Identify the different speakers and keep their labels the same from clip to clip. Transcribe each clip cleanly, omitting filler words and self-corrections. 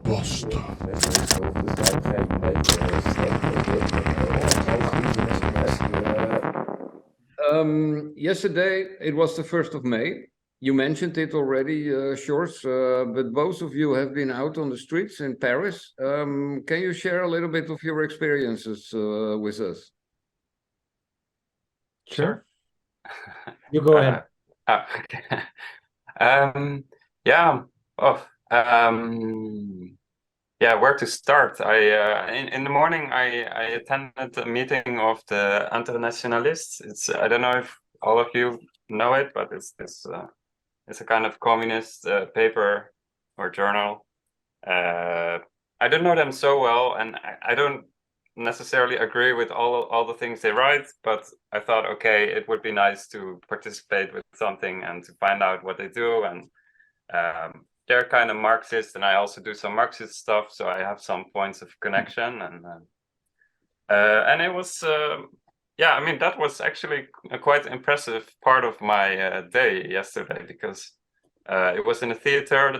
Speaker 1: Basta.
Speaker 2: Yesterday, it was the 1st of May. You mentioned it already, Sjors, but both of you have been out on the streets in Paris. Can you share a little bit of your experiences with us?
Speaker 3: Sure.
Speaker 4: You go ahead.
Speaker 3: Okay. Yeah. Where to start? In the morning I attended a meeting of the Internationalists. I don't know if all of you know it, but it's a kind of communist paper or journal. I don't know them so well, and I don't necessarily agree with all the things they write, but I thought, okay, it would be nice to participate with something and to find out what they do. And they're kind of Marxist, and I also do some Marxist stuff, so I have some points of connection. And it was that was actually a quite impressive part of my day yesterday, because it was in a theater,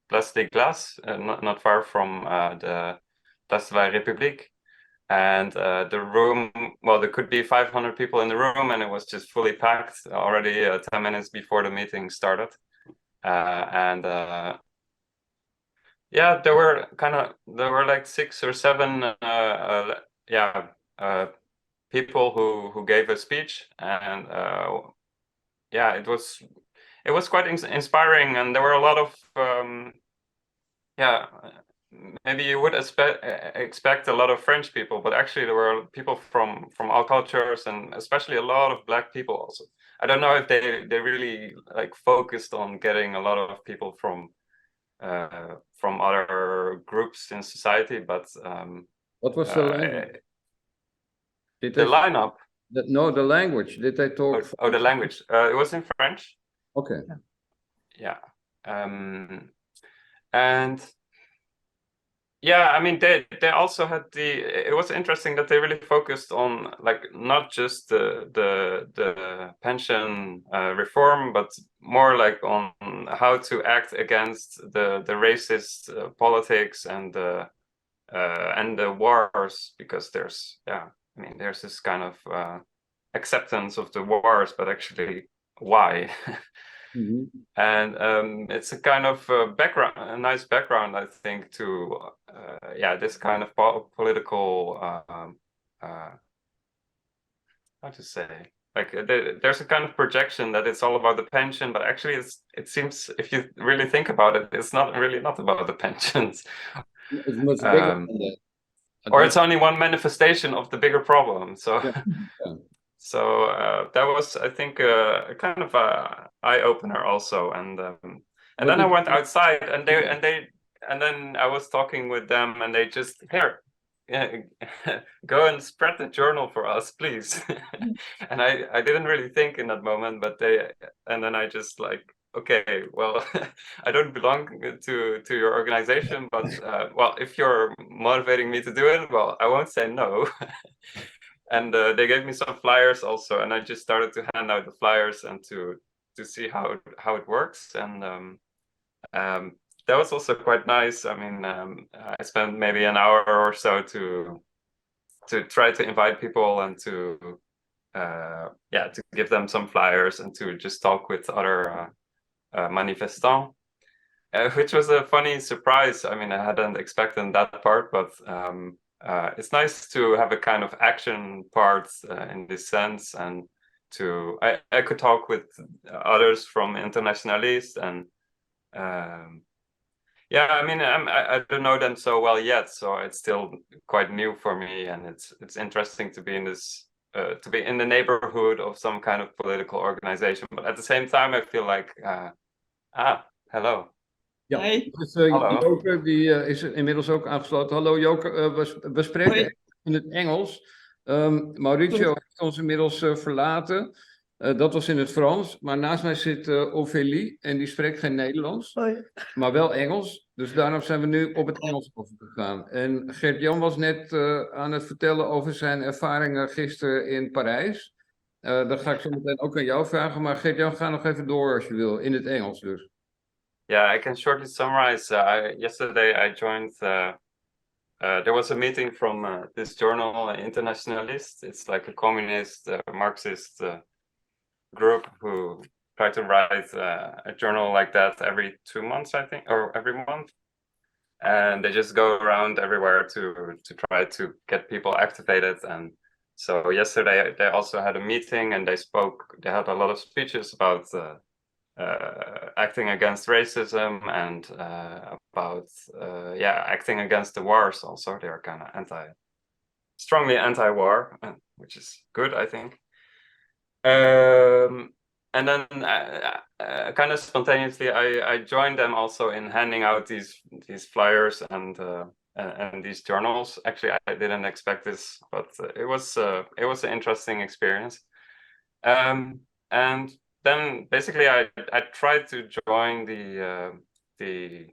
Speaker 3: Place des Glaces, not far from the Place de la République. And the room, well, there could be 500 people in the room, and it was just fully packed already 10 minutes before the meeting started. There were like 6 or 7 people who gave a speech, and it was quite inspiring, and there were a lot of maybe you would expect a lot of French people, but actually there were people from all cultures, and especially a lot of Black people also. I don't know if they really like focused on getting a lot of people from other groups in society, but
Speaker 2: What was the language?
Speaker 3: The lineup?
Speaker 2: No, the language. Did they talk?
Speaker 3: The language. It was in French.
Speaker 2: Okay.
Speaker 3: Yeah. And yeah, I mean, they also had it was interesting that they really focused on like not just the pension reform, but more like on how to act against the racist politics and the wars, because there's this kind of acceptance of the wars, but actually why? Mm-hmm. And it's a kind of background, a nice background, I think, to this kind of political how to say, like there's a kind of projection that it's all about the pension, but actually it seems, if you really think about it, it's not about the pensions.
Speaker 2: It's much bigger than that.
Speaker 3: Or it's only one manifestation of the bigger problem. So
Speaker 2: yeah.
Speaker 3: So that was, I think, a kind of a eye opener also. And then I went outside, and then I was talking with them, and they just, here, go and spread the journal for us, please. And I didn't really think in that moment, and then I just like, okay, well, I don't belong to your organization, but well, if you're motivating me to do it, well, I won't say no. And they gave me some flyers also, and I just started to hand out the flyers and to see how it works. And that was also quite nice. I mean, I spent maybe an hour or so to try to invite people and to give them some flyers and to just talk with other manifestants, which was a funny surprise. I mean, I hadn't expected that part, but it's nice to have a kind of action part in this sense, and I could talk with others from Internationalists, and I mean, I don't know them so well yet, so it's still quite new for me, and it's interesting to be in this to be in the neighborhood of some kind of political organization, but at the same time I feel like hello.
Speaker 2: Ja, dus, Joke die is inmiddels ook aangesloten. Hallo Joke, we spreken in het Engels. Mauricio heeft ons inmiddels verlaten. Dat was in het Frans. Maar naast mij zit Ophelie en die spreekt geen Nederlands. Maar wel Engels. Dus daarom zijn we nu op het Engels overgegaan. En Gertjan was net aan het vertellen over zijn ervaringen gisteren in Parijs. Dat ga ik zo meteen ook aan jou vragen. Maar Gertjan, ga nog even door als je wil. In het Engels dus.
Speaker 3: Yeah, I can shortly summarize. Yesterday I joined. There was a meeting from this journal, Internationalist. It's like a communist, Marxist group who try to write a journal like that every 2 months, I think, or every month. And they just go around everywhere to try to get people activated. And so yesterday they also had a meeting and they had a lot of speeches about acting against racism and about acting against the wars also. They're kind of strongly anti-war, which is good, I think. And then kind of spontaneously, I joined them also in handing out these flyers and these journals. Actually, I didn't expect this, but it was an interesting experience. And then basically, I tried to join the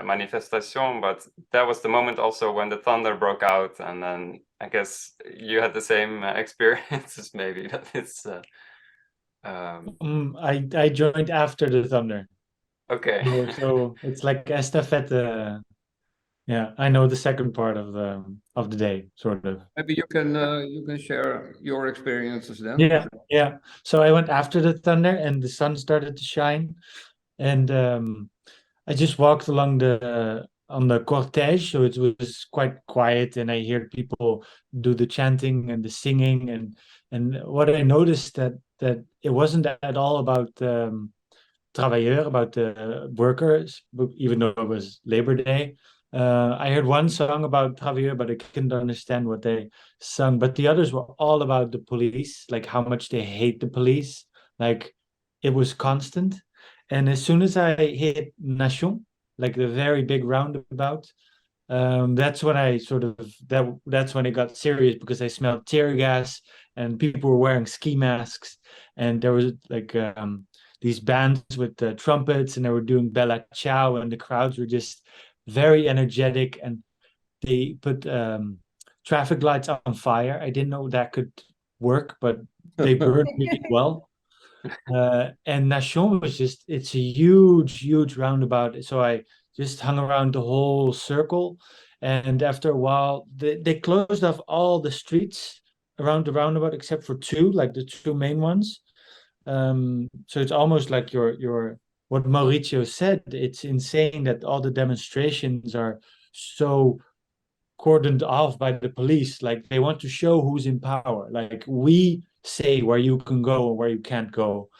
Speaker 3: manifestation, but that was the moment also when the thunder broke out, and then I guess you had the same experiences, maybe that it's.
Speaker 4: I joined after the thunder.
Speaker 3: Okay.
Speaker 4: So it's like estafette. Yeah, I know the second part of the day, sort of.
Speaker 2: Maybe you can share your experiences then.
Speaker 4: Yeah. So I went after the thunder, and the sun started to shine, and I just walked along on the cortege, so it was quite quiet, and I heard people do the chanting and the singing, and what I noticed that it wasn't at all about travailleurs, about the workers, even though it was Labor Day. I heard one song about travailleurs, but I couldn't understand what they sung. But the others were all about the police, like how much they hate the police. Like it was constant. And as soon as I hit Nation, like the very big roundabout, that's when I sort of that's when it got serious because I smelled tear gas and people were wearing ski masks, and there was like these bands with the trumpets, and they were doing Bella Ciao, and the crowds were just very energetic, and they put traffic lights on fire. I didn't know that could work, but they burned really well. And Nation was it's a huge roundabout. So I just hung around the whole circle. And after a while, they closed off all the streets around the roundabout except for two, like the two main ones. So it's almost like your what Mauricio said. It's insane that all the demonstrations are so cordoned off by the police. Like they want to show who's in power. Like we say where you can go or where you can't go.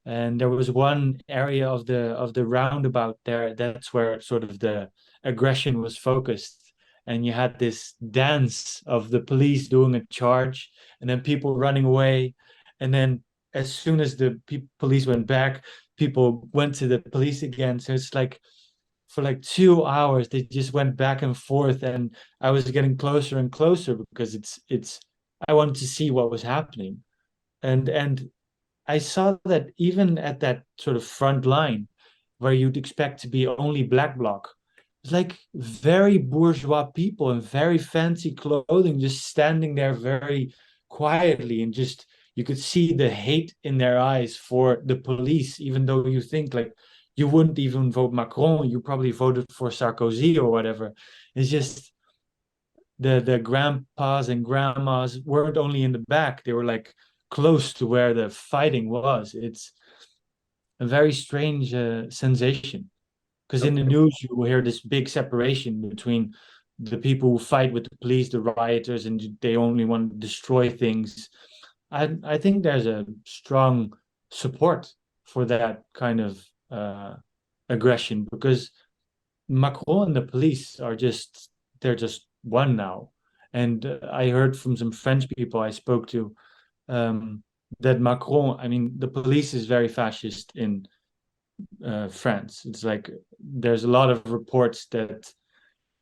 Speaker 4: And there was one area of the roundabout there, that's where sort of the aggression was focused, and you had this dance of the police doing a charge and then people running away, and then as soon as the police went back, people went to the police again. So it's like for like 2 hours they just went back and forth, and I was getting closer and closer because it's I wanted to see what was happening. And I saw that even at that sort of front line where you'd expect to be only black bloc, it's like very bourgeois people in very fancy clothing just standing there very quietly, and just you could see the hate in their eyes for the police, even though you think like you wouldn't even vote Macron, you probably voted for Sarkozy or whatever. It's just the grandpas and grandmas weren't only in the back, they were like close to where the fighting was. It's a very strange sensation because in the news you hear this big separation between the people who fight with the police, the rioters, and they only want to destroy things. I think there's a strong support for that kind of aggression because Macron and the police are just they're just one now. And I heard from some French people I spoke to that Macron, I mean, the police is very fascist in France. It's like there's a lot of reports that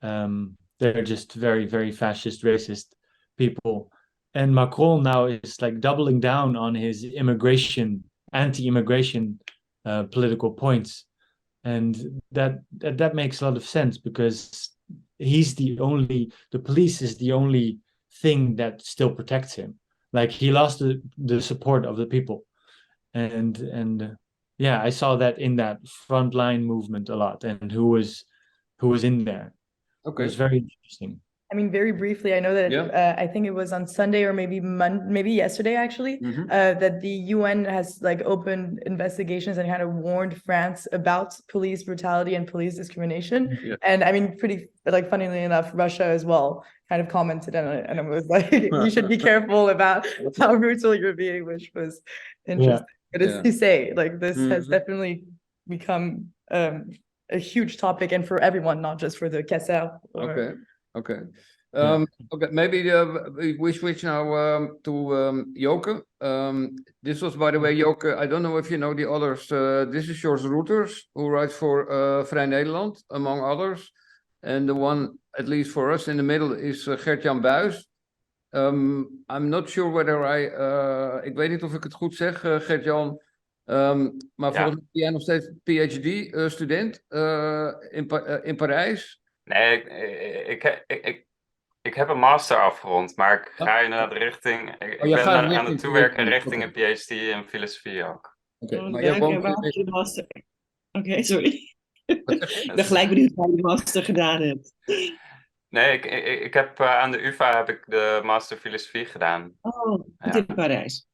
Speaker 4: they're just very fascist, racist people. And Macron now is like doubling down on his anti-immigration political points, and that makes a lot of sense because the police is the only thing that still protects him. Like he lost the support of the people, and yeah, I saw that in that frontline movement a lot, and who was in there. It was very interesting.
Speaker 1: I mean, very briefly, I know that I think it was on Sunday or maybe yesterday actually, that the UN has like opened investigations and kind of warned France about police brutality and police discrimination.
Speaker 2: Yeah.
Speaker 1: And I mean, pretty like funnily enough, Russia as well kind of commented on it, and it was like, you should be careful about how brutal you're being, which was interesting. But it's to say, like, this has definitely become a huge topic, and for everyone, not just for the Kesser.
Speaker 2: Okay. Okay, maybe we switch now to Joke. This was, by the way, Joke, I don't know if you know the others. This is Sjors Roeters, who writes for Vrij Nederland, among others. And the one, at least for us, in the middle is Gertjan Buijs. I'm not sure whether ik weet niet of ik het goed zeg, Gertjan. Maar volgens mij ben jij nog steeds PhD-student in Parijs.
Speaker 3: Nee, ik heb een master afgerond, maar ik ga inderdaad richting... Ik ben aan het toewerken richting een PhD in filosofie ook.
Speaker 5: Maar jij woont in master. Oké, sorry. Ik ben gelijk benieuwd waar je de master gedaan hebt.
Speaker 3: Nee, ik heb aan de UvA heb ik de master filosofie gedaan.
Speaker 5: Oh, in Parijs.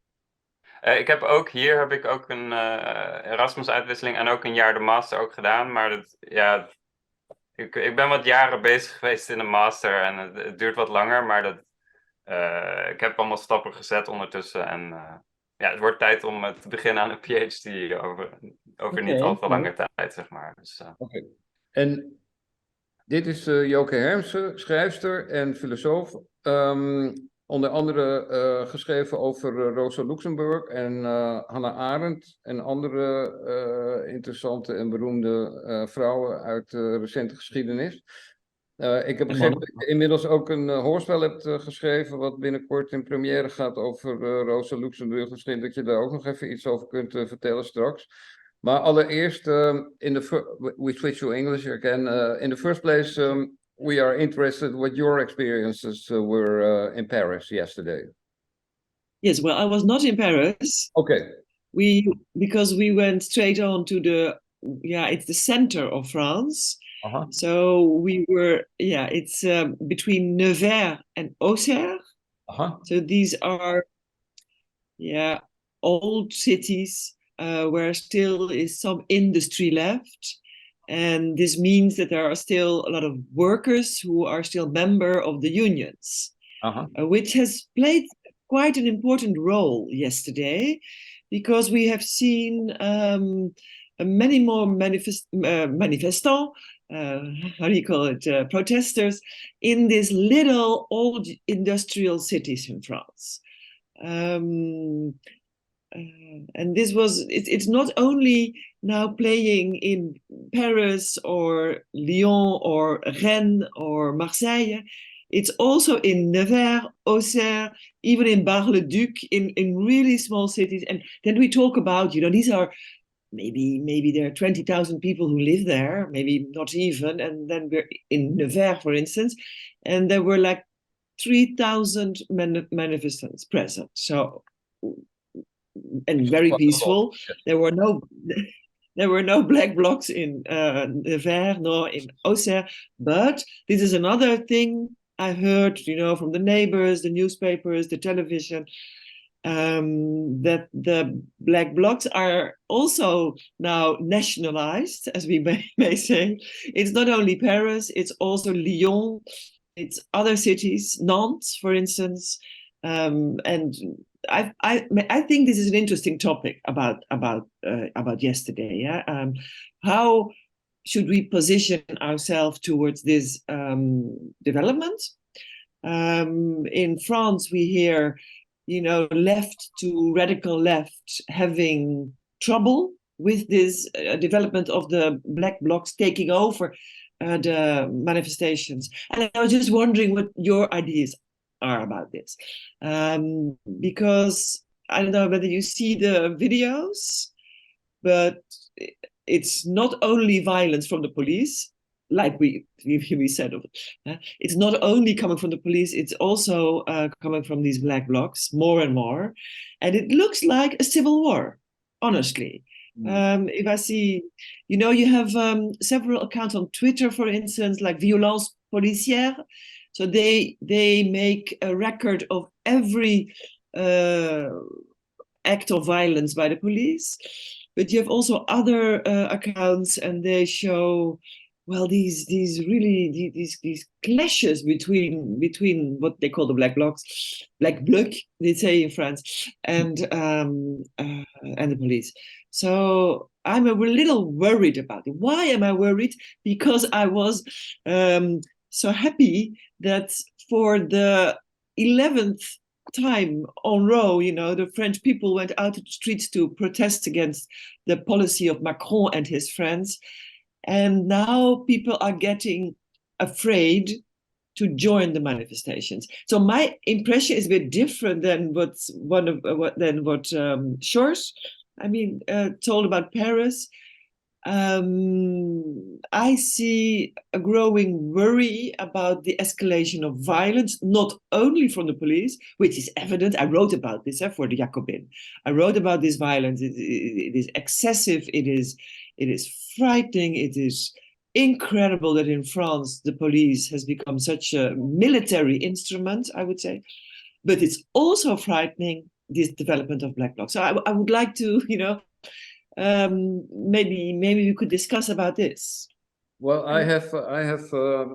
Speaker 3: Ik heb ook een Erasmus-uitwisseling en ook een jaar de master ook gedaan. Maar ik ben wat jaren bezig geweest in de master en het duurt wat langer. Maar ik heb allemaal stappen gezet ondertussen. En het wordt tijd om te beginnen aan een PhD over niet al te lange tijd, zeg maar. Dus,
Speaker 2: En dit is Joke Hermsen, schrijfster en filosoof. Onder andere geschreven over Rosa Luxemburg en Hannah Arendt en andere interessante en beroemde vrouwen uit de recente geschiedenis. Ik heb begrepen dat je inmiddels ook een hoorspel hebt geschreven wat binnenkort in première gaat over Rosa Luxemburg. Misschien dat je daar ook nog even iets over kunt vertellen straks. Maar allereerst, we switch to English again. In the first place, we are interested what your experiences were in Paris yesterday.
Speaker 5: Yes, well, I was not in Paris.
Speaker 2: Okay.
Speaker 5: Because we went straight on to it's the center of France.
Speaker 2: Uh-huh.
Speaker 5: So we were, it's between Nevers and Auxerre.
Speaker 2: Uh-huh.
Speaker 5: So these are, old cities where still is some industry left. And this means that there are still a lot of workers who are still member of the unions, which has played quite an important role yesterday, because we have seen many more manifestants, protesters in these little old industrial cities in France. And this it's not only now playing in Paris or Lyon or Rennes or Marseille, it's also in Nevers, Auxerre, even in Bar-le-Duc, in really small cities. And then we talk about, these are maybe there are 20,000 people who live there, maybe not even. And then we're in Nevers, for instance, and there were like 3,000 manifestants present. So, and very peaceful. There were no black blocs in Nevers nor in Auxerre. But this is another thing I heard, from the neighbors, the newspapers, the television, that the black blocs are also now nationalized, as we may say. It's not only Paris, it's also Lyon, it's other cities, Nantes, for instance, and I think this is an interesting topic about yesterday. Yeah, how should we position ourselves towards this development? In France, we hear, left to radical left having trouble with this development of the black blocs taking over the manifestations. And I was just wondering what your ideas are about this, because I don't know whether you see the videos, but it's not only violence from the police, like we said. It's not only coming from the police, it's also coming from these black blocs more and more, and it looks like a civil war, honestly. If I see, you have several accounts on Twitter, for instance, like Violence Policière. So they make a record of every act of violence by the police. But you have also other accounts, and they show, well, these clashes between what they call the black bloc, they say in France, and the police. So I'm a little worried about it. Why am I worried? Because I was so happy that for the 11th time on row, the French people went out to the streets to protest against the policy of Macron and his friends. And now people are getting afraid to join the manifestations. So my impression is a bit different than what Sjors, told about Paris. I see a growing worry about the escalation of violence, not only from the police, which is evident. I wrote about this for the Jacobin. I wrote about this violence. It is excessive. It is frightening. It is incredible that in France the police has become such a military instrument, I would say. But it's also frightening, this development of black bloc. So I would like to, maybe we could discuss about this.
Speaker 2: Well, I have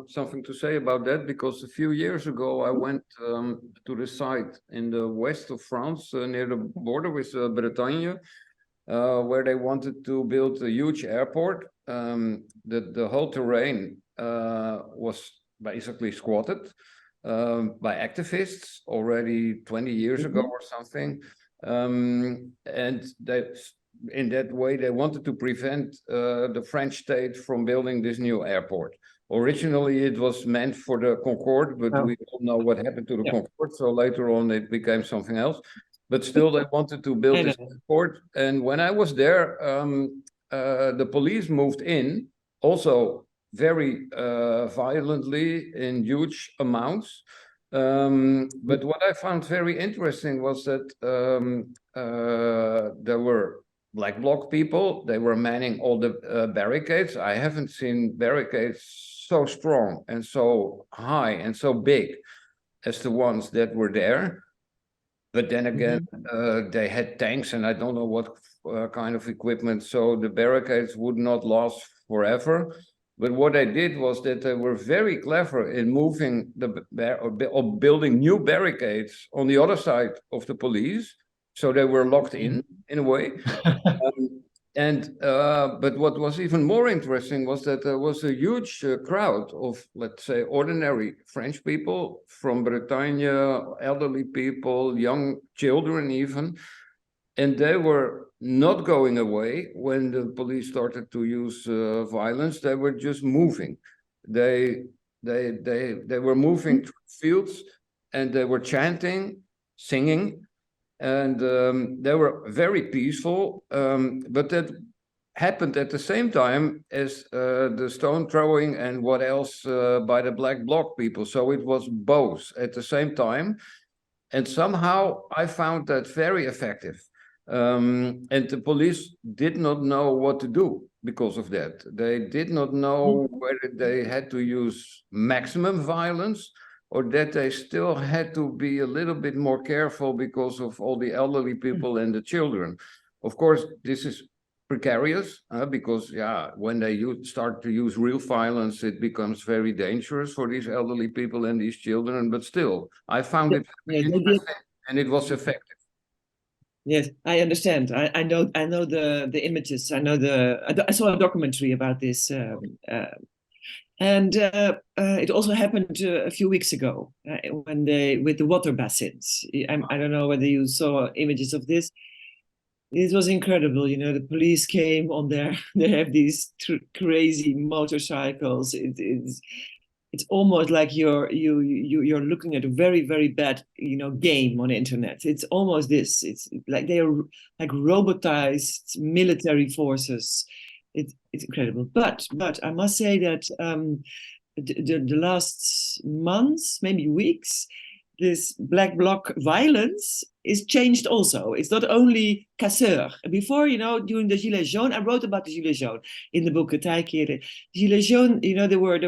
Speaker 2: something to say about that, because a few years ago I went to the site in the west of France, near the border with Bretagne, where they wanted to build a huge airport. The whole terrain was basically squatted by activists already 20 years ago or something, and in that way, they wanted to prevent the French state from building this new airport. Originally, it was meant for the Concorde, but we all know what happened to the Concorde, so later on it became something else. But still, they wanted to build this airport. And when I was there, the police moved in, also very violently in huge amounts. But what I found very interesting was that there were black bloc people. They were manning all the barricades. I haven't seen barricades so strong and so high and so big as the ones that were there. But then again, they had tanks and I don't know what kind of equipment, so the barricades would not last forever. But what they did was that they were very clever in moving or building new barricades on the other side of the police. So they were locked in a way. But what was even more interesting was that there was a huge crowd of, let's say, ordinary French people from Bretagne, elderly people, young children even. And they were not going away when the police started to use violence. They were just moving. They were moving through fields, and they were chanting, singing. And they were very peaceful, but that happened at the same time as the stone throwing and what else by the black bloc people. So it was both at the same time. And somehow I found that very effective. And the police did not know what to do because of that. They did not know whether they had to use maximum violence or that they still had to be a little bit more careful because of all the elderly people and the children. Of course, this is precarious because, when they start to use real violence, it becomes very dangerous for these elderly people and these children. But still, I found it very interesting and it was effective.
Speaker 5: Yes, I understand. I know the images. I saw a documentary about this. And it also happened a few weeks ago with the water basins. I don't know whether you saw images of this. It was incredible. The police came on they have these crazy motorcycles. It's almost like you're looking at a very, very bad game on the internet. It's almost this. It's like they are like robotized military forces. It's incredible. But I must say that the last months, maybe weeks, this black bloc violence is changed also. It's not only casseur. Before, during the Gilets jaunes, I wrote about the Gilets jaunes in the book Tijkeren. Gilets jaunes, there were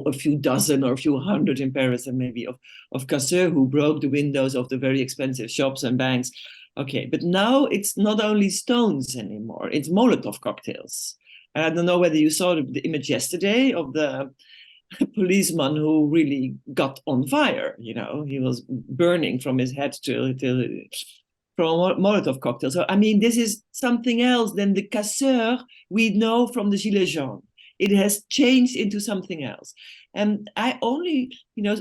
Speaker 5: a few dozen or a few hundred in Paris, and maybe of casseurs who broke the windows of the very expensive shops and banks. Okay, but now it's not only stones anymore, it's Molotov cocktails. And I don't know whether you saw the image yesterday of the policeman who really got on fire. He was burning from his head from Molotov cocktails. So, I mean, this is something else than the casseur we know from the Gilets jaunes. It has changed into something else. And I only,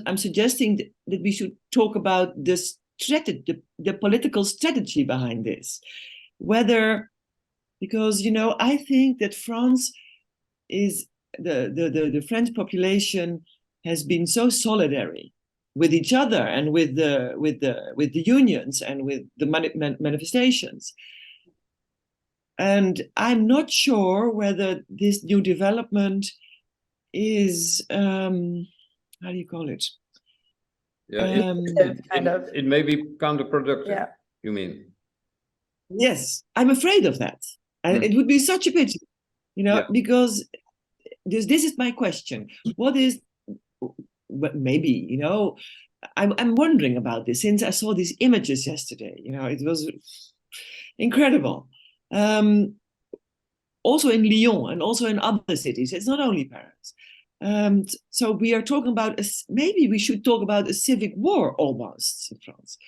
Speaker 5: I'm suggesting that we should talk about this strategy, the political strategy behind this. Because, I think that France is, the French population has been so solidary with each other and with the unions and with the manifestations. And I'm not sure whether this new development is, how do you call it?
Speaker 2: Yeah, it may be counterproductive.
Speaker 1: Yeah.
Speaker 2: You mean?
Speaker 5: Yes, I'm afraid of that. And it would be such a pity, because this is my question. What is, maybe, I'm wondering about this since I saw these images yesterday. It was incredible. Also in Lyon and also in other cities. It's not only Paris. So we are talking about, maybe we should talk about a civic war almost in France.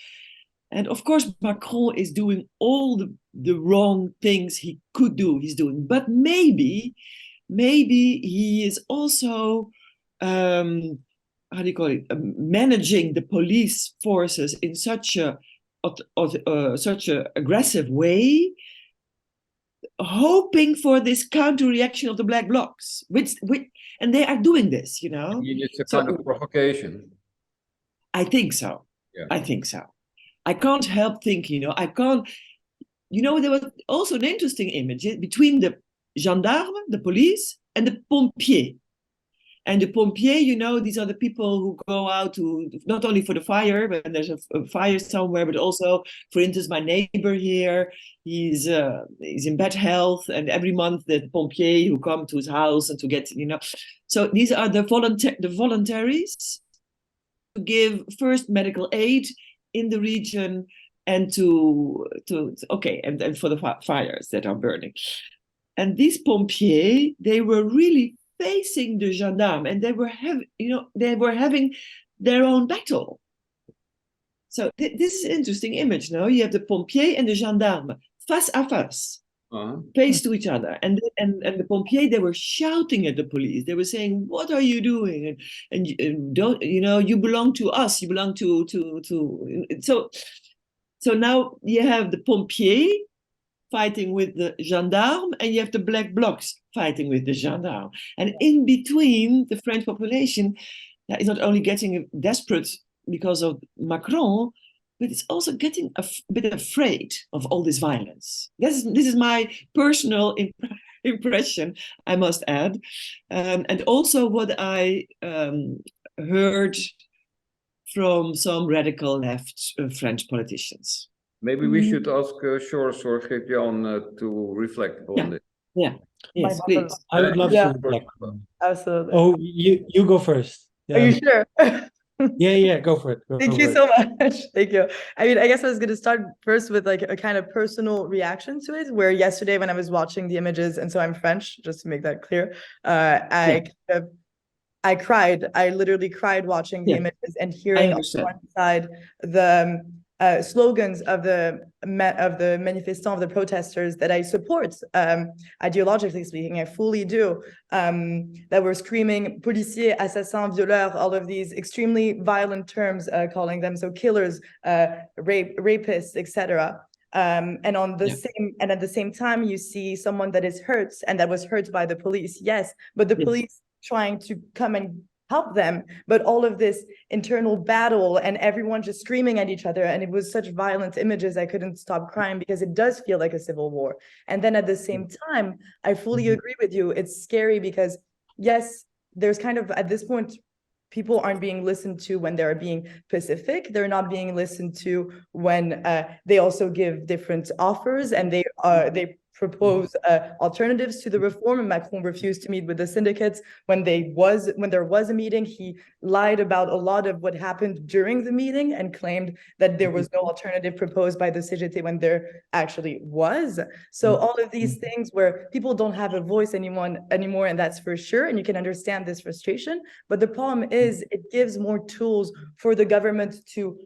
Speaker 5: And of course, Macron is doing all the wrong things he could do, he's doing. But maybe he is also, how do you call it, managing the police forces in such a aggressive way, hoping for this counter reaction of the black blocs, and they are doing this,
Speaker 2: It's a kind of provocation.
Speaker 5: I think so.
Speaker 2: Yeah.
Speaker 5: I think so. I can't help thinking, there was also an interesting image between the gendarme, the police, and the pompiers. And the pompiers, these are the people who go out to, not only for the fire, but there's a fire somewhere, but also, for instance, my neighbor here, he's in bad health, and every month the pompiers who come to his house and to get, So these are the voluntaries to give first medical aid in the region and and for the fires that are burning. And these pompiers, they were really facing the gendarme, and they were having their own battle. So this is an interesting image. No, you have the pompier and the gendarme face à face, face to each other, and the pompiers, they were shouting at the police. They were saying, "What are you doing? And don't you belong to us? You belong to." So now you have the pompiers fighting with the gendarme, and you have the black blocs fighting with the gendarme. And in between, the French population is not only getting desperate because of Macron, but it's also getting a bit afraid of all this violence. This is my personal impression, I must add. And also what I heard from some radical left French politicians.
Speaker 2: Maybe we should ask Sjors or Gertjan to reflect on this.
Speaker 5: Yeah. Yes, please.
Speaker 4: I would love to reflect.
Speaker 1: Absolutely.
Speaker 4: Oh, you go first.
Speaker 1: Are you sure?
Speaker 4: Yeah, go for it.
Speaker 1: Thank you so much. Thank you. I mean, I guess I was going to start first with like a kind of personal reaction to it, where yesterday when I was watching the images, and so I'm French, just to make that clear, I cried. I literally cried watching the images and hearing on one side the slogans of the manifestants, of the protesters that I support, ideologically speaking, I fully do, that were screaming policiers, assassins, violeurs, all of these extremely violent terms, calling them so killers, rapists, etc. And at the same time, you see someone that is hurt and that was hurt by the police, yes, but the police trying to come and help them, but all of this internal battle and everyone just screaming at each other, and it was such violent images, I couldn't stop crying because it does feel like a civil war. And then at the same time, I fully agree with you, it's scary because yes, there's kind of at this point people aren't being listened to when they're being pacific. They're not being listened to when they also give different offers and they propose alternatives to the reform. And Macron refused to meet with the syndicates when there was a meeting. He lied about a lot of what happened during the meeting and claimed that there was no alternative proposed by the CGT when there actually was. So all of these things where people don't have a voice anymore, and that's for sure. And you can understand this frustration. But the problem is it gives more tools for the government to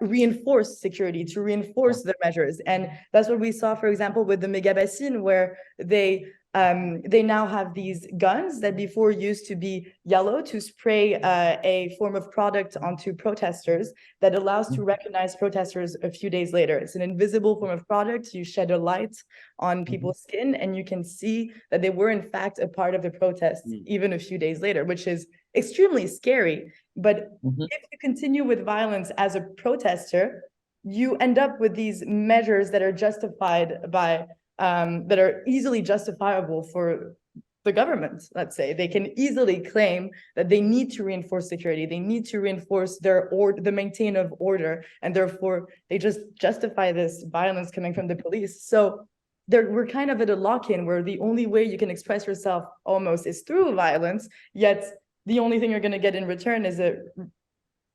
Speaker 1: reinforce security, to reinforce the measures. And that's what we saw, for example, with the mega bassine, where they now have these guns that before used to be yellow to spray a form of product onto protesters that allows to recognize protesters a few days later. It's an invisible form of product. You shed a light on people's skin and you can see that they were in fact a part of the protest even a few days later, which is extremely scary. But if you continue with violence as a protester, you end up with these measures that are justified by that are easily justifiable for the government. Let's say they can easily claim that they need to reinforce security, they need to reinforce the maintain of order, and therefore they just justify this violence coming from the police. So we're kind of at a lock-in where the only way you can express yourself almost is through violence, yet the only thing you're going to get in return is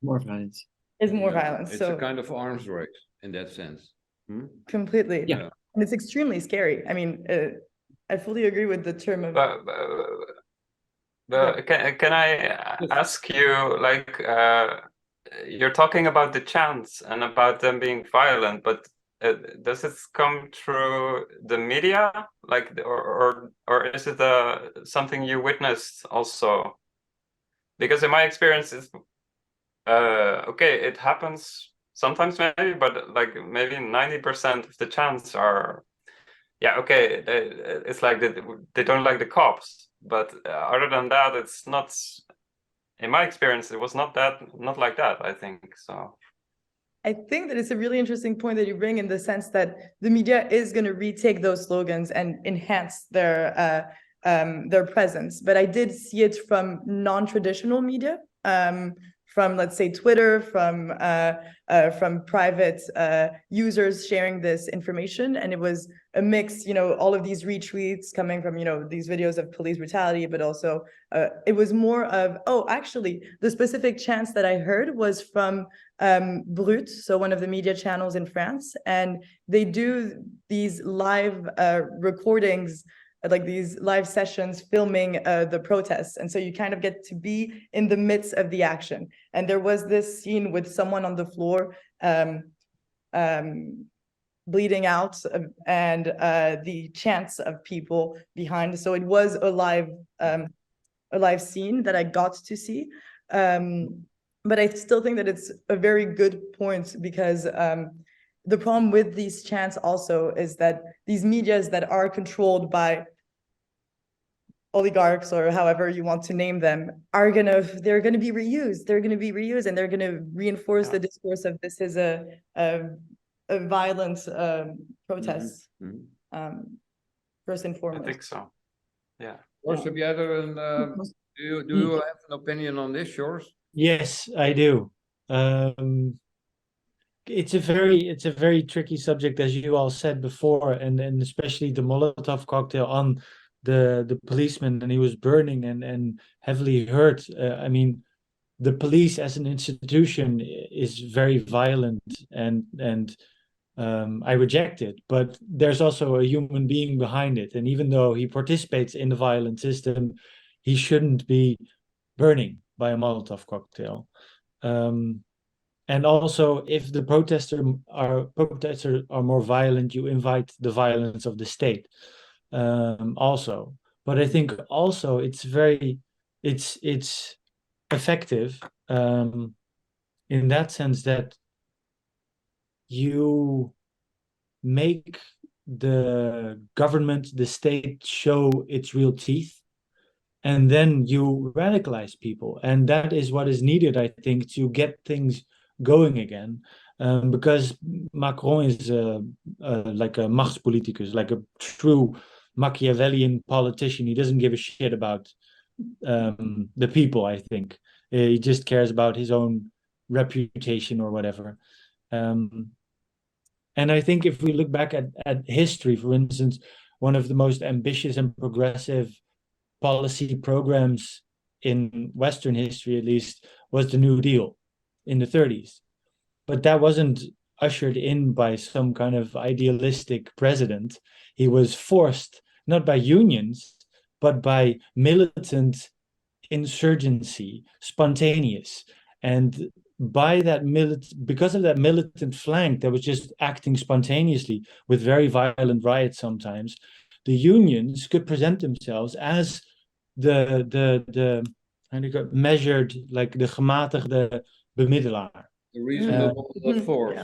Speaker 5: more violence.
Speaker 1: Violence.
Speaker 2: It's
Speaker 1: so
Speaker 2: a kind of arms race in that sense.
Speaker 1: Completely.
Speaker 5: Yeah.
Speaker 1: And it's extremely scary. I mean, I fully agree with the term of.
Speaker 3: But can I ask you, like, you're talking about the chants and about them being violent, but does it come through the media, like, or is it something you witnessed also? Because in my experience, it's okay. It happens sometimes, maybe, but like maybe 90% of the chants are, yeah, okay. It's like they don't like the cops, but other than that, it's not. In my experience, it was not like that. I think so.
Speaker 1: I think that it's a really interesting point that you bring in the sense that the media is going to retake those slogans and enhance their presence. But I did see it from non-traditional media, from, let's say, Twitter, from private users sharing this information. And it was a mix, all of these retweets coming from, these videos of police brutality, but also it was more of, actually, the specific chants that I heard was from Brut, so one of the media channels in France, and they do these live recordings, like these live sessions filming the protests. And so you kind of get to be in the midst of the action. And there was this scene with someone on the floor bleeding out and the chants of people behind. So it was a live scene that I got to see. But I still think that it's a very good point because the problem with these chants also is that these medias that are controlled by oligarchs or however you want to name them they're gonna be reused. They're gonna be reused and they're gonna reinforce the discourse of this is a violent protest. First and foremost.
Speaker 3: I think so. Yeah.
Speaker 2: Sjors, heb jij er een? Do you have an opinion on this, Sjors?
Speaker 4: Yes, I do. It's a very tricky subject, as you all said before, and especially the Molotov cocktail on the policeman, and he was burning and heavily hurt. I mean, the police as an institution is very violent, and I reject it. But there's also a human being behind it, and even though he participates in the violent system, he shouldn't be burning by a Molotov cocktail. And also, if the protesters are more violent, you invite the violence of the state. Also, but I think also it's effective in that sense that you make the government, the state, show its real teeth. And then you radicalize people. And that is what is needed, I think, to get things going again. Because Macron is like a machtspoliticus, like a true Machiavellian politician. He doesn't give a shit about the people, I think. He just cares about his own reputation or whatever. And I think if we look back at history, for instance, one of the most ambitious and progressive policy programs in Western history, at least, was the New Deal in the 30s. But that wasn't ushered in by some kind of idealistic president. He was forced, not by unions, but by militant insurgency, spontaneous. And because of that militant flank that was just acting spontaneously with very violent riots sometimes, the unions could present themselves as the measured, like the gematigde bemiddelaar.
Speaker 2: A reasonable force.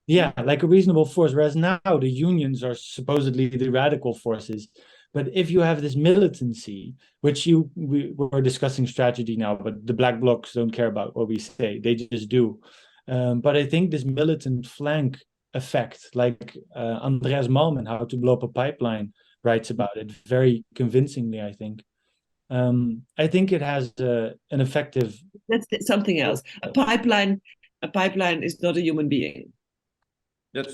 Speaker 4: Yeah, like a reasonable force. Whereas now the unions are supposedly the radical forces. But if you have this militancy, which we're discussing strategy now, but the black blocs don't care about what we say; they just do. But I think this militant flank effect, like Andreas Malm, How to Blow Up a Pipeline, writes about it very convincingly, I think. I think it has an effective.
Speaker 5: That's something else. A pipeline is not a human being.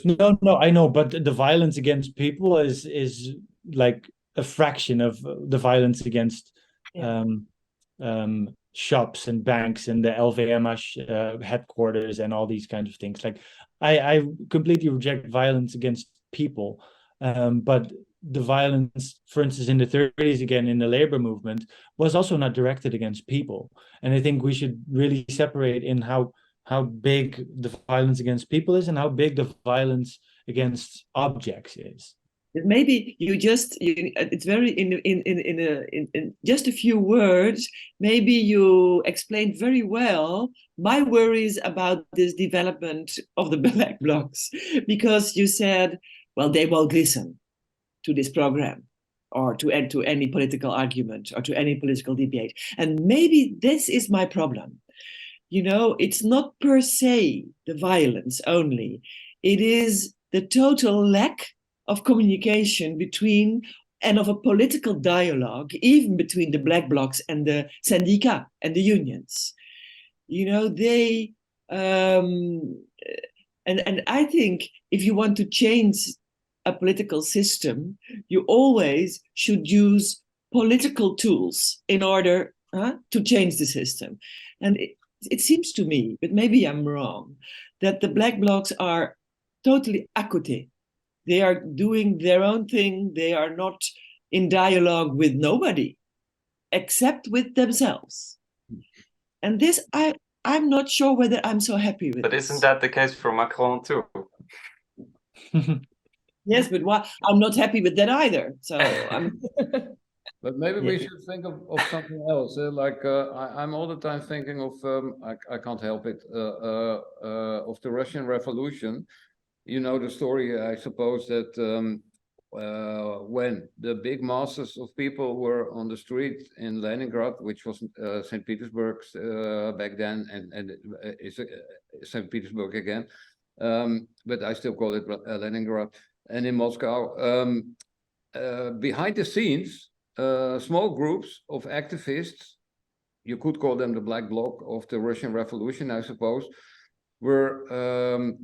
Speaker 4: No, I know, but the violence against people is like a fraction of the violence against shops and banks and the LVMH headquarters and all these kinds of things. Like I completely reject violence against people, but the violence, for instance, in the 30s, again, in the labor movement, was also not directed against people. And I think we should really separate in how big the violence against people is and how big the violence against objects is.
Speaker 5: Maybe it's very in just a few words, maybe you explained very well my worries about this development of the black blocs, because you said, well, they won't listen to this program or to any political argument or to any political debate. And maybe this is my problem. It's not per se the violence only. It is the total lack of communication between and of a political dialogue, even between the black blocs and the syndicat and the unions. They and I think if you want to change a political system, you always should use political tools in order to change the system. And it seems to me, but maybe I'm wrong, that the black blocs are totally à côté. They are doing their own thing. They are not in dialogue with nobody except with themselves. And this, I'm not sure whether I'm so happy with.
Speaker 3: But isn't that the case for Macron too?
Speaker 5: Yes, but I'm not happy with that either. So I'm.
Speaker 2: But maybe we should think of something else. I'm all the time thinking of, I can't help it, of the Russian Revolution. You know the story, I suppose, that when the big masses of people were on the street in Leningrad, which was St. Petersburg back then, and it's St. Petersburg again, but I still call it Leningrad, and in Moscow, behind the scenes, small groups of activists, you could call them the black bloc of the Russian Revolution, I suppose, were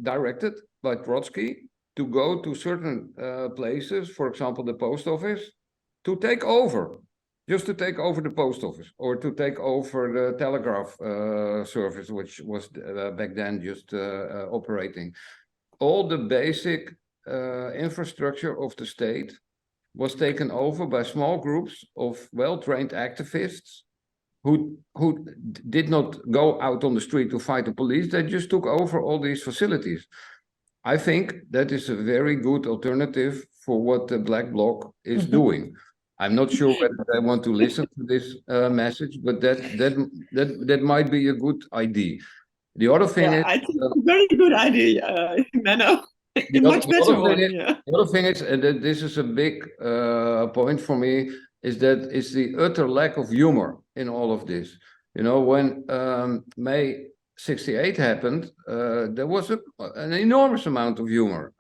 Speaker 2: directed by Trotsky to go to certain places, for example, the post office, to take over, just to take over the post office, or to take over the telegraph service, which was back then just operating. All the basic infrastructure of the state was taken over by small groups of well-trained activists who did not go out on the street to fight the police. They just took over all these facilities. I think that is a very good alternative for what the Black Bloc is doing. I'm not sure whether they want to listen to this message, but that might be a good idea. The other thing is,
Speaker 5: I think it's a very good idea, Menno.
Speaker 2: The other thing is, and this is a big point for me, is that it's the utter lack of humor in all of this. When May 68 happened, there was an enormous amount of humor.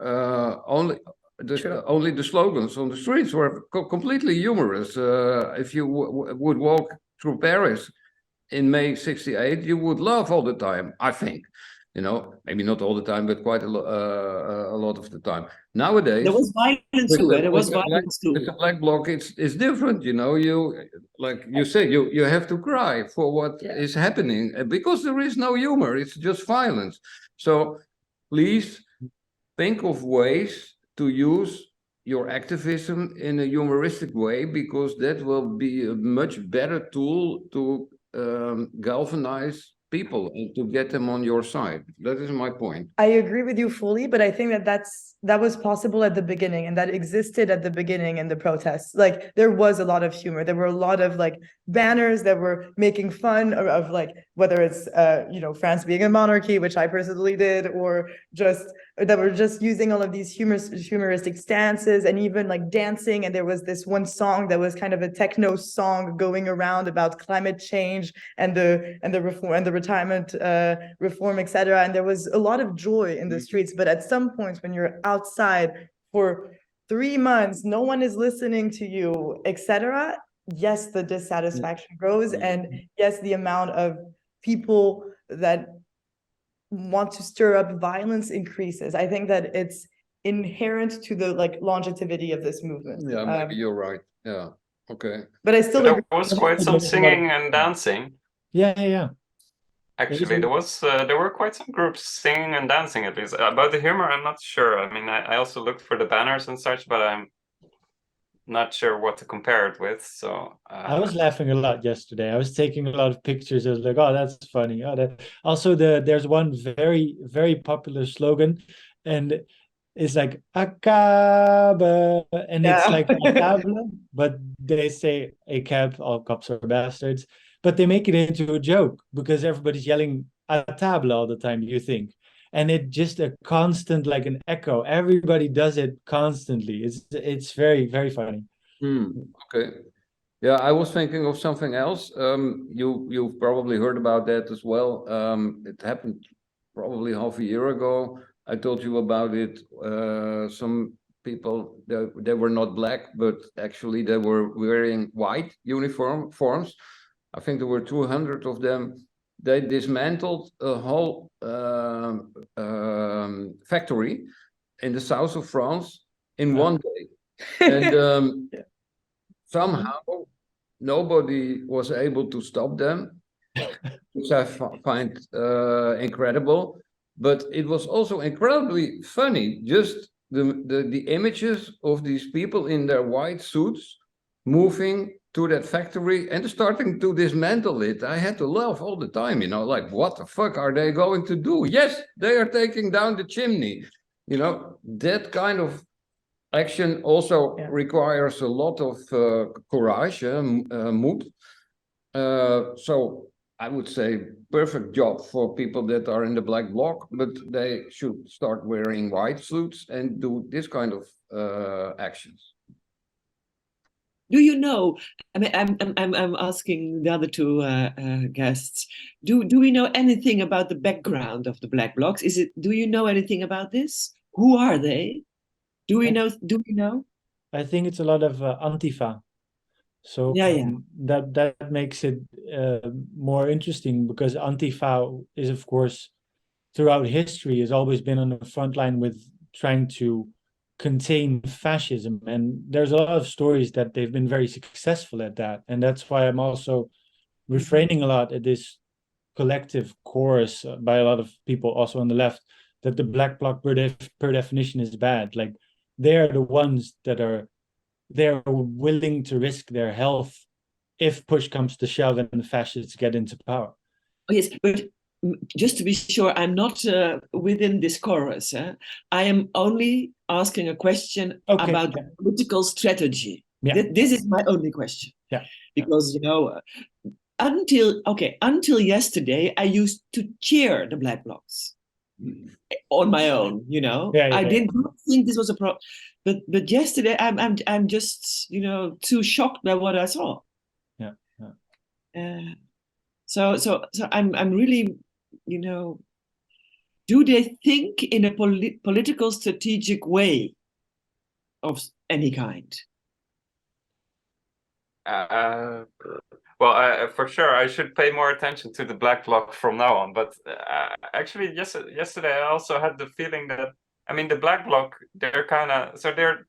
Speaker 2: Only the slogans on the streets were completely humorous. If you would walk through Paris, in May '68, you would laugh all the time, I think. You know, maybe not all the time, but quite a lot of the time. Nowadays,
Speaker 5: there was violence too. There was violence too.
Speaker 2: With the black bloc, it's different. You know, like you say, you have to cry for what is happening because there is no humor. It's just violence. So please think of ways to use your activism in a humoristic way, because that will be a much better tool to galvanize people and to get them on your side. That is my point.
Speaker 1: I agree with you fully, but I think that was possible at the beginning, and that existed at the beginning in the protests. Like, there was a lot of humor. There were a lot of like banners that were making fun of like, whether it's France being a monarchy, which I personally did, or just that were just using all of these humoristic stances and even like dancing. And there was this one song that was kind of a techno song going around about climate change and the reform and the retirement reform, etc. And there was a lot of joy in the streets. But at some point, when you're outside for 3 months, no one is listening to you, etc. Yes, the dissatisfaction grows, and yes, the amount of people that want to stir up violence increases. I think that it's inherent to the like longevity of this movement.
Speaker 2: Yeah, maybe you're right. Yeah. Okay.
Speaker 1: But I still
Speaker 3: there was quite some singing and dancing.
Speaker 4: Yeah.
Speaker 3: Actually, there were quite some groups singing and dancing, at least. About the humor, I'm not sure. I mean, I also looked for the banners and such, but I'm not sure what to compare it with. So
Speaker 4: I was laughing a lot yesterday. I was taking a lot of pictures. I was like, "Oh, that's funny." Oh, that. Also, there's one very, very popular slogan, and it's like "acabe," and it's like "a table," but they say "a cab." All cops are bastards, but they make it into a joke because everybody's yelling "a table" all the time. You think, and it just a constant, like an echo. Everybody does it constantly. It's very, very funny.
Speaker 2: Okay. Yeah, I was thinking of something else. You've probably heard about that as well. It happened probably half a year ago. I told you about it. Some people, they were not black, but actually they were wearing white forms. I think there were 200 of them. They dismantled a whole factory in the south of France in one day. And somehow nobody was able to stop them, which I find incredible. But it was also incredibly funny, just the images of these people in their white suits moving to that factory and starting to dismantle it. I had to laugh all the time, you know, like, what the fuck are they going to do? Yes, they are taking down the chimney. You know, that kind of action also requires a lot of courage, mood. So I would say perfect job for people that are in the black bloc, but they should start wearing white suits and do this kind of actions.
Speaker 5: Do you know? I mean, I'm asking the other two guests. Do we know anything about the background of the black blocs? Do you know anything about this? Who are they? Do we know?
Speaker 4: I think it's a lot of Antifa. So that makes it more interesting, because Antifa is, of course, throughout history, has always been on the front line with trying to contain fascism. And there's a lot of stories that they've been very successful at that. And that's why I'm also refraining a lot at this collective chorus by a lot of people also on the left, that the black bloc per definition is bad. Like, they're the ones that they're willing to risk their health if push comes to shove and the fascists get into power.
Speaker 5: Oh, yes, but just to be sure, I'm not within this chorus. I am only asking a question about the political strategy. This is my only question. Because, you know, until yesterday, I used to cheer the black blocs on my own, you know. I didn't think this was a problem. But yesterday, I'm just, you know, too shocked by what I saw. So I'm really, you know, do they think in a political strategic way of any kind?
Speaker 3: Well, for sure, I should pay more attention to the black bloc from now on. But actually, yesterday I also had the feeling that, I mean, the black bloc, they're kind of, so they're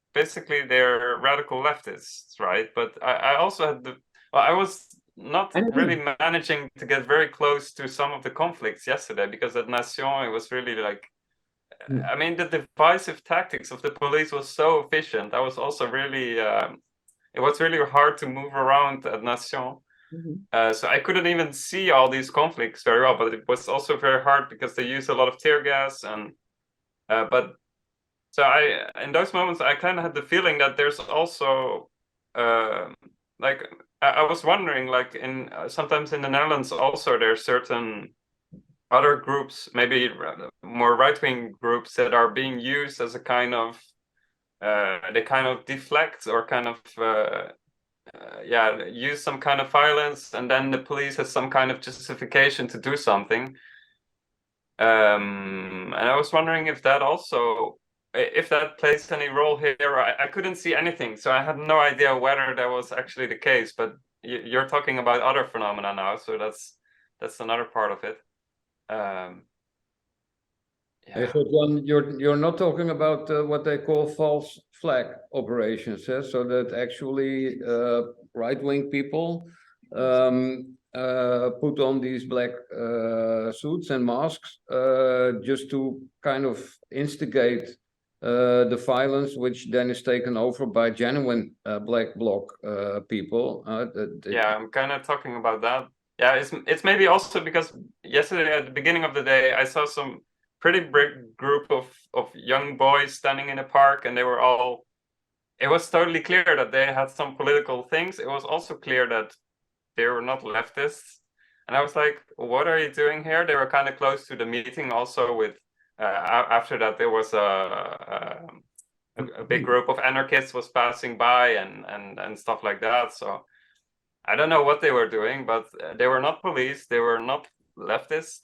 Speaker 3: radical leftists, right? But I also had I was not really managing to get very close to some of the conflicts yesterday, because at Nation, it was really like, I mean, the divisive tactics of the police was so efficient. I was also really, it was really hard to move around at Nation. So I couldn't even see all these conflicts very well, but it was also very hard because they used a lot of tear gas, and but so in those moments I kind of had the feeling that there's also like I was wondering, like in sometimes in the Netherlands also there's certain other groups, maybe more right-wing groups, that are being used as a kind of they kind of deflect or kind of use some kind of violence, and then the police has some kind of justification to do something. And I was wondering if that also, if that plays any role here. I couldn't see anything, so I had no idea whether that was actually the case. But you're talking about other phenomena now, so that's another part of it.
Speaker 2: So John, you're not talking about what they call false flag operations, so that actually right-wing people put on these black suits and masks just to kind of instigate the violence, which then is taken over by genuine black bloc people.
Speaker 3: Yeah, I'm kind of talking about that. Yeah, it's maybe also because yesterday at the beginning of the day I saw some pretty big group of young boys standing in a park, and they were all, it was totally clear that they had some political things. It was also clear that they were not leftists, and I was like, what are you doing here? They were kind of close to the meeting also with after that there was a big group of anarchists was passing by and stuff like that. So I don't know what they were doing, but they were not police, they were not leftists.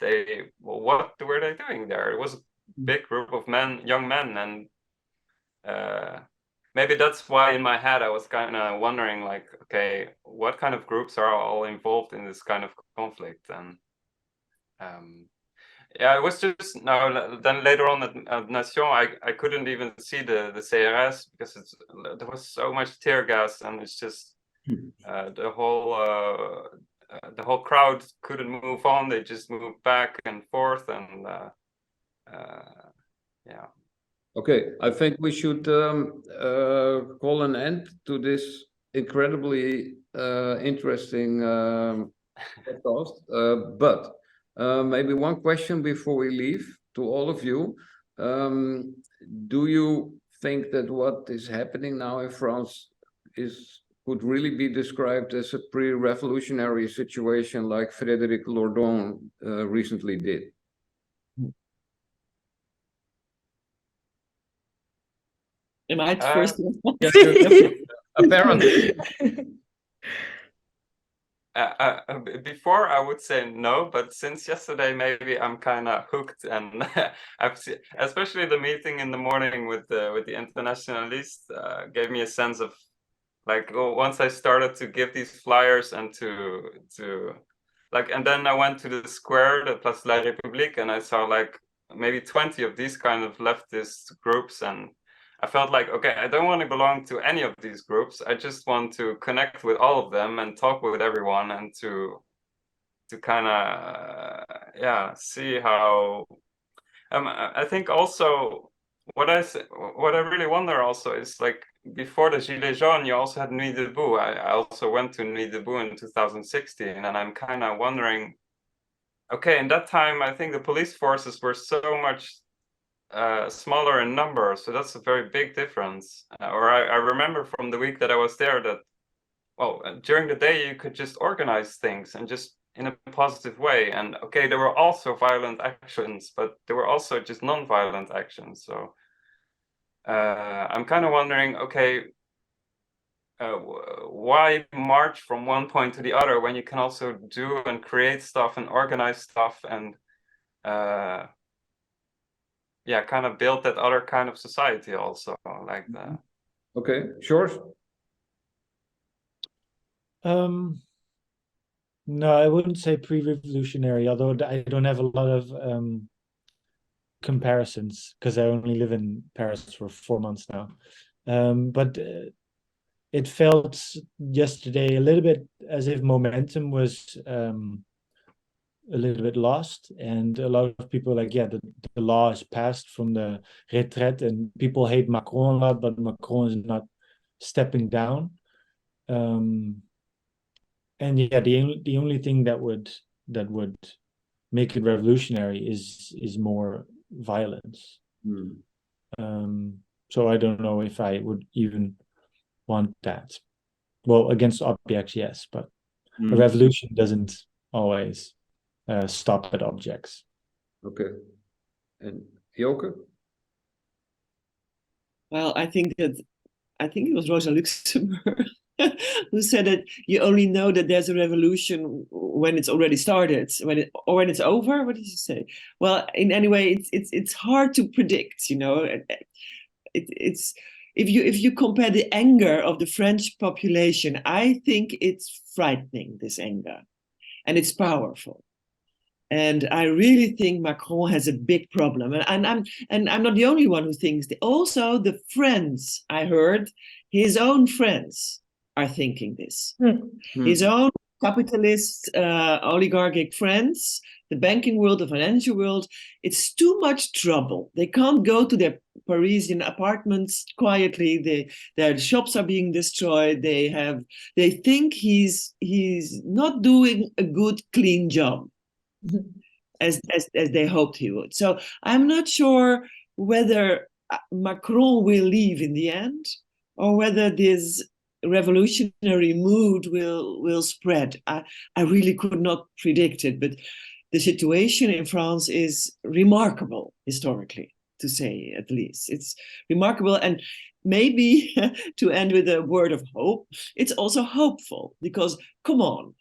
Speaker 3: What were they doing there? It was a big group of young men, and maybe that's why in my head I was kind of wondering, like, okay, what kind of groups are all involved in this kind of conflict? And yeah, it was just no. Then later on at Nation, I couldn't even see the CRS because there was so much tear gas, and it's just the whole crowd couldn't move on. They just moved back and forth, and yeah.
Speaker 2: Okay, I think we should call an end to this incredibly interesting podcast. But maybe one question before we leave to all of you. Do you think that what is happening now in France could really be described as a pre-revolutionary situation like Frédéric Lordon recently did?
Speaker 5: Am I first?
Speaker 2: Apparently.
Speaker 3: Before I would say no, but since yesterday maybe I'm kind of hooked, and I've seen, especially the meeting in the morning with the Internationalist gave me a sense of, like, once I started to give these flyers and to like, and then I went to the square, the Place de la République, and I saw like maybe 20 of these kind of leftist groups, and I felt like, okay, I don't want to belong to any of these groups. I just want to connect with all of them and talk with everyone, and to kind of see how. I think also what I really wonder also is, like, before the Gilets jaunes, you also had Nuit Debout. I also went to Nuit Debout in 2016, and I'm kind of wondering, okay, in that time I think the police forces were so much smaller in number, so that's a very big difference. Or I remember from the week that I was there that, well, during the day you could just organize things and just in a positive way. And okay, there were also violent actions, but there were also just non-violent actions. So I'm kind of wondering, okay, why march from one point to the other when you can also do and create stuff and organize stuff and kind of build that other kind of society also, like that.
Speaker 2: Okay, Sjors?
Speaker 4: No, I wouldn't say pre-revolutionary, although I don't have a lot of comparisons because I only live in Paris for 4 months now. But it felt yesterday a little bit as if momentum was a little bit lost, and a lot of people like, yeah, the law is passed from the retraite, and people hate Macron a lot, but Macron is not stepping down. And yeah, the only thing that would make it revolutionary is more violence. So I don't know if I would even want that. Well, against objects, yes, but a revolution doesn't always stop at objects.
Speaker 2: Okay. And Joke?
Speaker 5: Well, I think it was Rosa Luxemburg who said that you only know that there's a revolution when it's already started, when it's over. What did you say? Well, in any way, it's hard to predict. You know, it's if you compare the anger of the French population, I think it's frightening, this anger, and it's powerful. And I really think Macron has a big problem, and I'm not the only one who thinks. Also, the friends, I heard, his own friends are thinking this. His own capitalist, oligarchic friends, the banking world, the financial world. It's too much trouble. They can't go to their Parisian apartments quietly. Their shops are being destroyed. They think he's not doing a good, clean job. As they hoped he would. So I'm not sure whether Macron will leave in the end, or whether this revolutionary mood will spread. I really could not predict it, but the situation in France is remarkable historically, to say at least. It's remarkable, and maybe to end with a word of hope, it's also hopeful, because come on,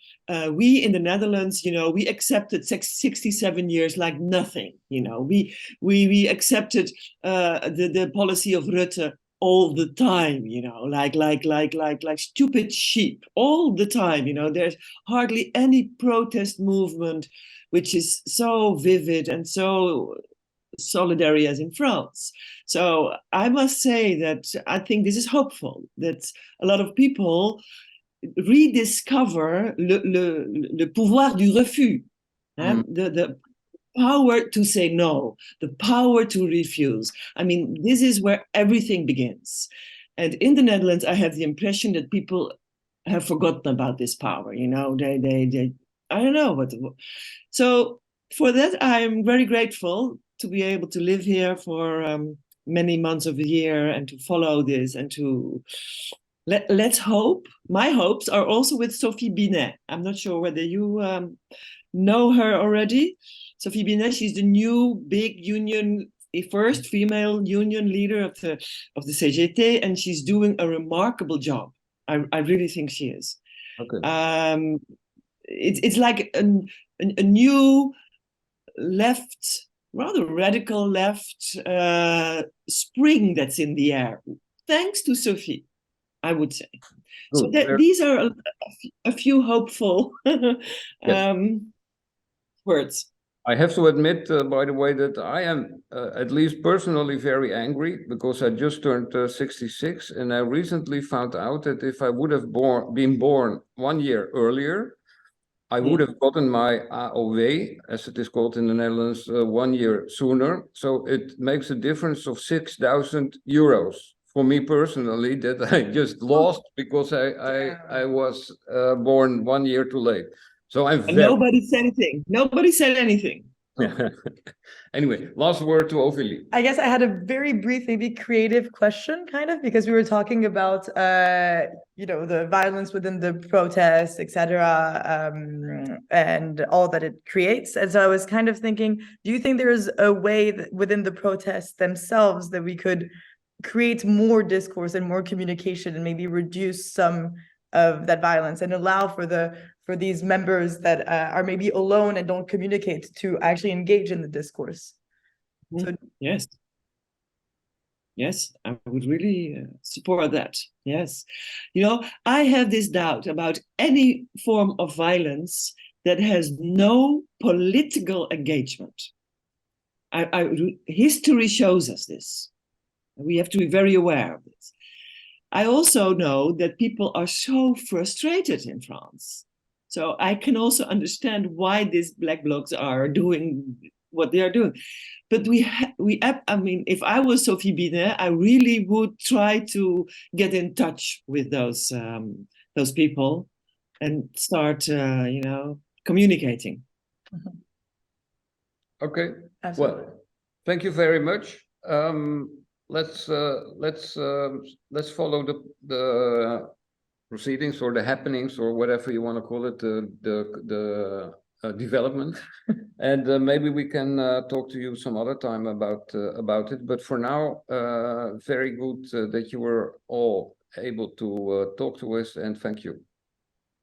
Speaker 5: we in the Netherlands, we accepted 67 years like nothing. We accepted the policy of Rutte all the time, like stupid sheep all the time. There's hardly any protest movement which is so vivid and so solidary as in France. So I must say that I think this is hopeful, that a lot of people rediscover le pouvoir du refus, the power to say no, the power to refuse. I mean, this is where everything begins. And in the Netherlands, I have the impression that people have forgotten about this power. They I don't know what. So for that, I'm very grateful to be able to live here for many months of the year and to follow this and to let's hope. My hopes are also with Sophie Binet. I'm not sure whether you know her already. Sophie Binet, she's the new big union, first female union leader of the CGT, and she's doing a remarkable job. I really think she is.
Speaker 2: Okay.
Speaker 5: It's like a new left, rather radical left spring that's in the air, thanks to Sophie, I would say. So these are a few hopeful words.
Speaker 2: I have to admit, by the way, that I am at least personally very angry, because I just turned 66, and I recently found out that if I would have been born 1 year earlier, I would have gotten my AOW, as it is called in the Netherlands, 1 year sooner. So it makes a difference of 6,000 euros for me personally that I just lost because I was born 1 year too late. So I'm very...
Speaker 5: Nobody said anything. Nobody said anything.
Speaker 2: Anyway, last word to Ophelie.
Speaker 1: I guess I had a very brief, maybe creative question, kind of, because we were talking about, the violence within the protests, etc., and all that it creates. And so I was kind of thinking, do you think there is a way that within the protests themselves that we could create more discourse and more communication and maybe reduce some of that violence and allow for these members that are maybe alone and don't communicate to actually engage in the discourse? So,
Speaker 5: yes. Yes, I would really support that. Yes. I have this doubt about any form of violence that has no political engagement. History shows us this. We have to be very aware of this. I also know that people are so frustrated in France. So I can also understand why these black blocs are doing what they are doing. But if I was Sophie Binet, I really would try to get in touch with those people and start, communicating.
Speaker 2: Okay.
Speaker 1: Absolutely.
Speaker 2: Well, thank you very much. Let's follow the proceedings or the happenings or whatever you want to call it, the development, and maybe we can talk to you some other time about it. But for now, very good that you were all able to talk to us, and thank you.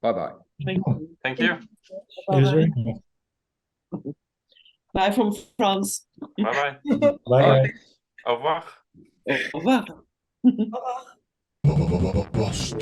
Speaker 2: Bye bye.
Speaker 5: Thank you.
Speaker 3: Thank you.
Speaker 4: It was very nice.
Speaker 5: Bye from France.
Speaker 3: Bye bye.
Speaker 4: Bye, guys.
Speaker 3: Au revoir.
Speaker 5: Au revoir.
Speaker 6: Basta.